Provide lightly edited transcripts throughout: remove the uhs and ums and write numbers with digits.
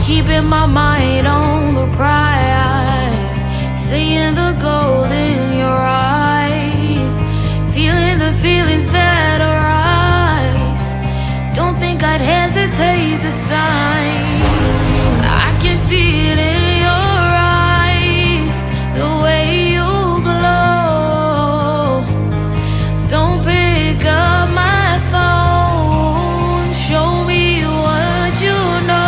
Keeping my mind on the prize, seeing the gold in your eyes, feeling the feelings that arise. Don't think I'd hesitate to sign. I can see it in your eyes, the way you glow. Don't pick up my phone, show me what you know.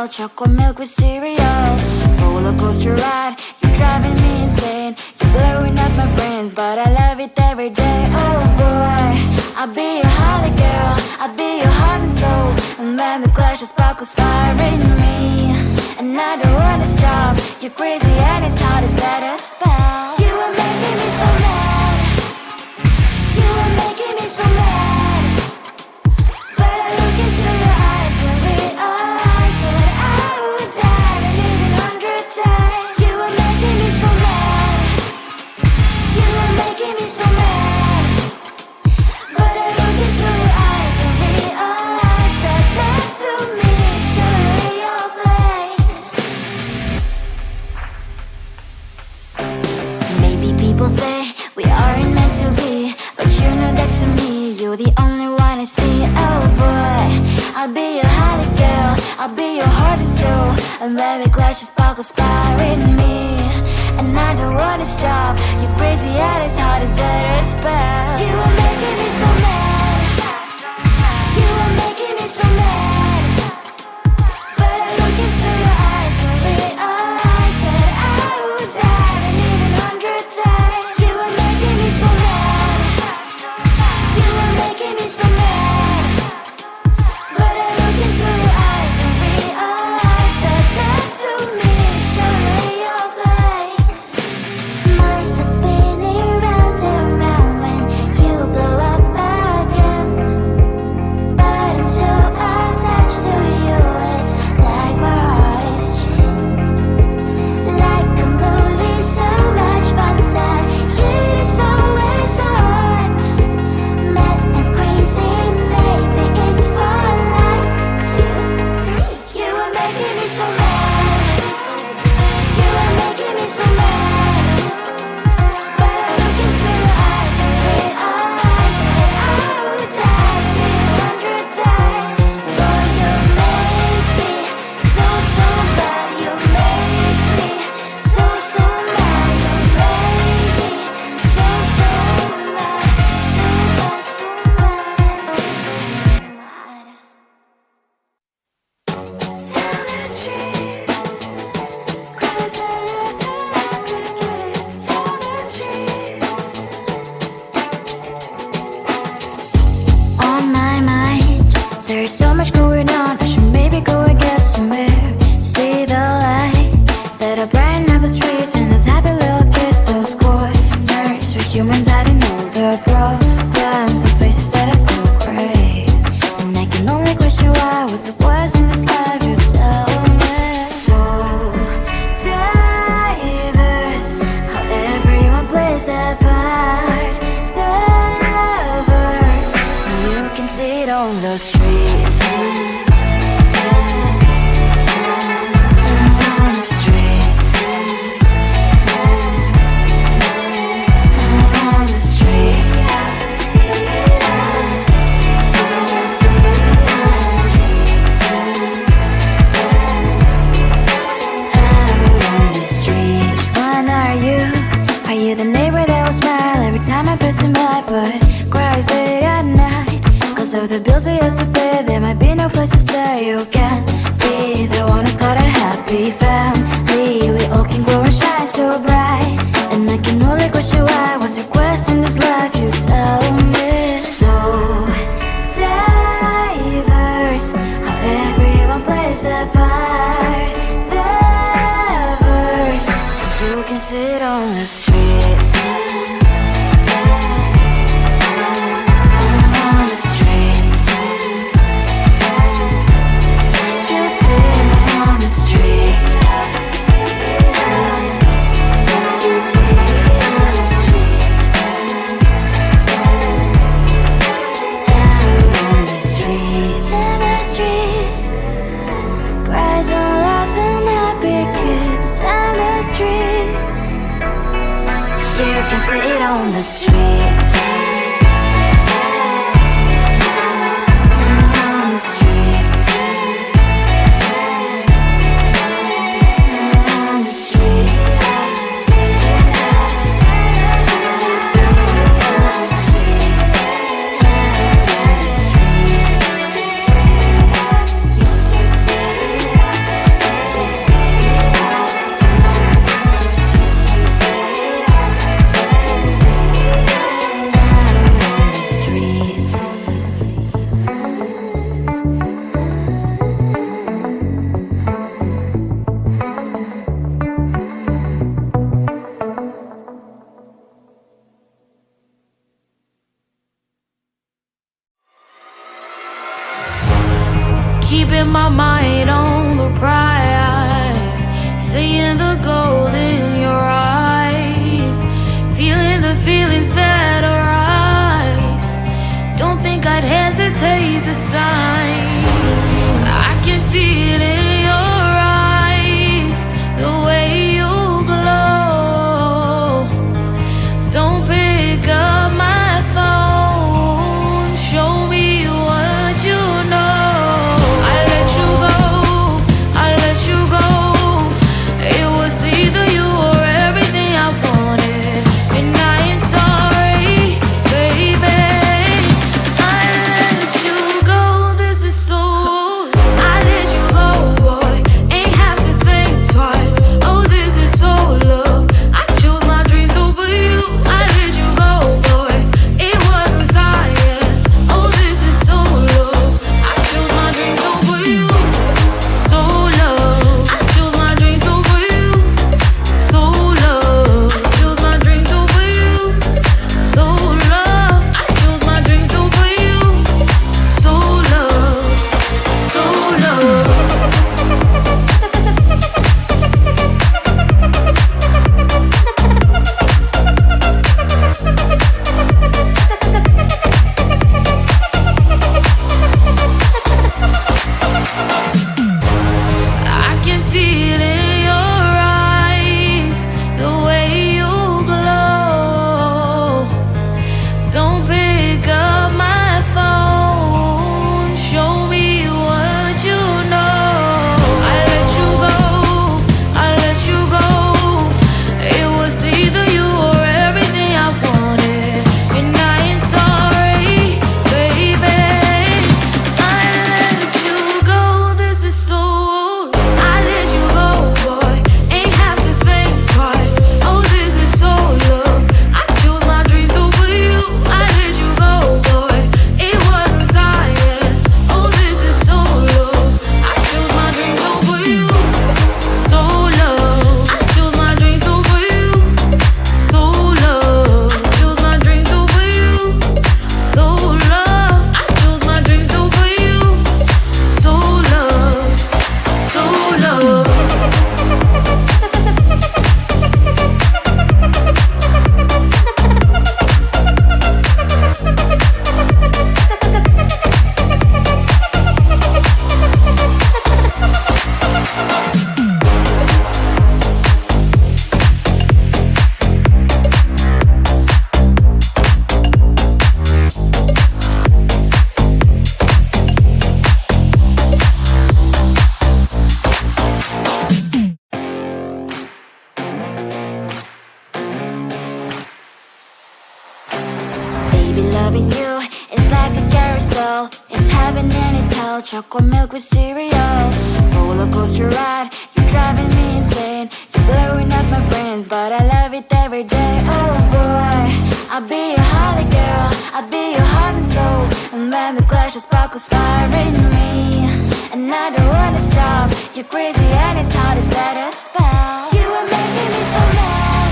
Chocolate milk with cereal, roller coaster ride. You're driving me insane. You're blowing up my brains, but I love it every day. Oh boy, I'll be your holly girl. I'll be your heart and soul. And when we clash, the sparkles fire in me. And I don't wanna stop. You're crazy and it's hard as that a spell. You are making me so mad. You are making me so mad. But I look into your eyes and realize that I would die and even 100 times. You are making me so mad. You are making me so mad. But I look into your eyes and realize that next to me is surely your place. Maybe people say we aren't meant to be, but you know that to me you're the only one I see. Oh boy, I'll be your holly girl. I'll be your heart and soul. And when we clash, the sparkles fire in me. And I don't wanna stop. You're crazy and as hard as that a spell. You are making me so mad. You are making me so mad. But I look into your eyes and realize that I would die and even 100 times. You are making me so mad. You are making me so mad. But I look into your eyes and realize that next to me is surely your place. Mind was spinning round and round when you blow up my What's the worst in this life? You tell me. So diverse, how everyone plays their part. Diverse, you can see it on the streets. On the streets. On the streets. The neighbor that will smile every time I pass him by, but cries late at night. Cause of the bills he has to pay, there might be no place to stay. You can be the one who's got a happy family. We all can glow and shine so bright, and I can only question why. What's your quest in this life? You tell me. So diverse, how everyone plays their part. Diverse, you can sit on the street. On the streets. You sit on the streets. On the streets. In the streets. Cries and laughing happy kids. On the streets. You can sit on the streets. On the streets. On the streets. Keeping my mind on the prize, seeing the gold in your eyes, feeling the feelings that arise. Don't think I'd hesitate to sign. I can see it in your eyes, the way you glow. Don't pick up my phone, show me what you know. It was either you or chocolate milk with cereal. Roller coaster ride, you're driving me insane. You're blowing up my brains, but I love it every day. Oh boy, I'll be your holly girl, I'll be your heart and soul. And when we clash, the sparkles fire in me. And I don't wanna stop, you're crazy and it's hard as that a spell. You are making me so mad,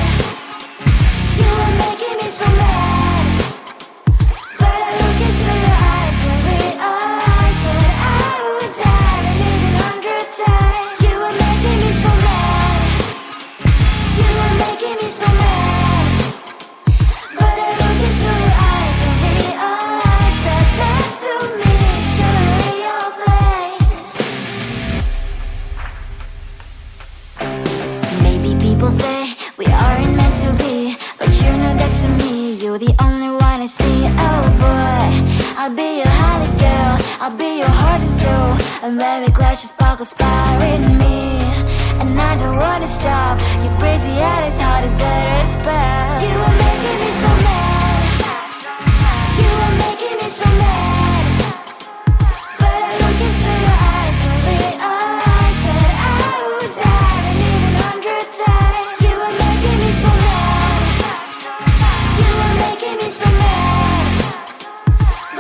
you are making me so mad. But I look into your eyes and realize that I would die and even 100 times. You are making me so mad, you are making me so mad. But I look into your eyes and realize that next to me is surely your place. Maybe people say we aren't meant to be, but you know that to me, you're the only one I see. Oh boy, I'll be your holly girl, I'll be your heart and soul. And when we clash, the sparkles fire in me. And I don't wanna stop, you're crazy and as hard as that a spell. You are making me so mad, you are making me so mad. But I look into your eyes and realize that I would die and even 100 times. You are making me so mad, you are making me so mad.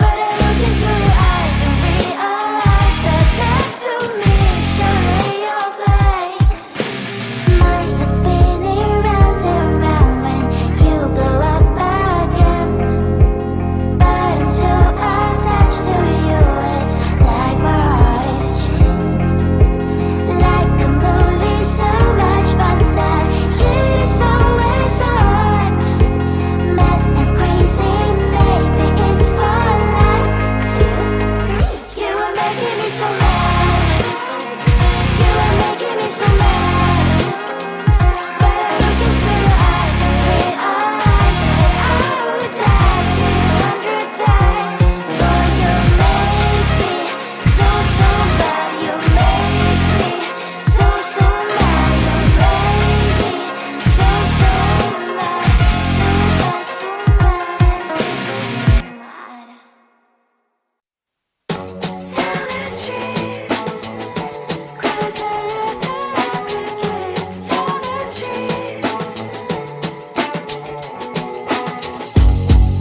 But I look into your eyes and realize that next to me is surely your place. Mind was spinning round and round when you blow up again. But I'm so attached to you, it's like my heart is chained. Like a movie, so much fun that heat is always on. Mad and crazy, maybe it's more like two. You are making me so mad, you are making me so mad. But I look into your eyes and realize that I would die and even 100 times. Boy, you make me so, so bad. You make me so, so mad. You make me so, so mad. So bad, so mad, so mad. Tell the truth, 'cause I love every kiss. Tell the truth.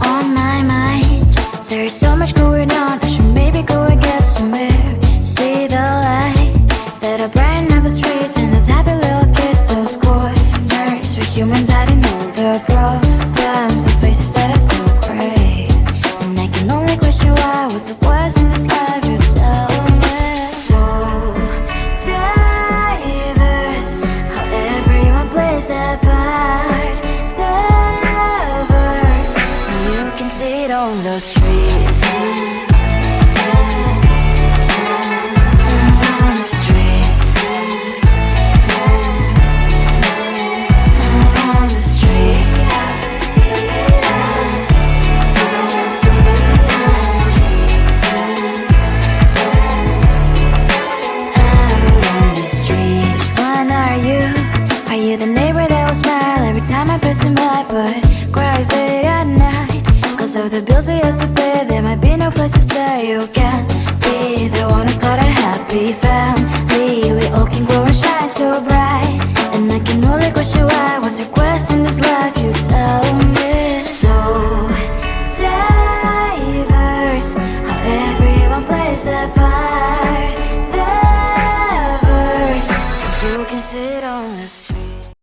On my mind, there's so much going on. I should maybe go and get somewhere. See the lights that are bright on the streets, and those happy little kids, those corners where humans hiding all the problems, the faces that are so gray. And I can only question why, what's the worst in this life, you tell me. So diverse, how everyone plays their part. The verse, you can see it on the streets. On the streets. On the streets. Out on the streets. When are you? Are you the neighbor that will smile every time I pass him by, but cries late at night? 'Cause of the bills he has to pay, there might be no place to stay. You can't be the one who's got a happy family. We all can glow and shine so bright. And I can only question why, what's the quest in this life, you tell me. So diverse, how everyone plays their part. The verse, you can sit on the street.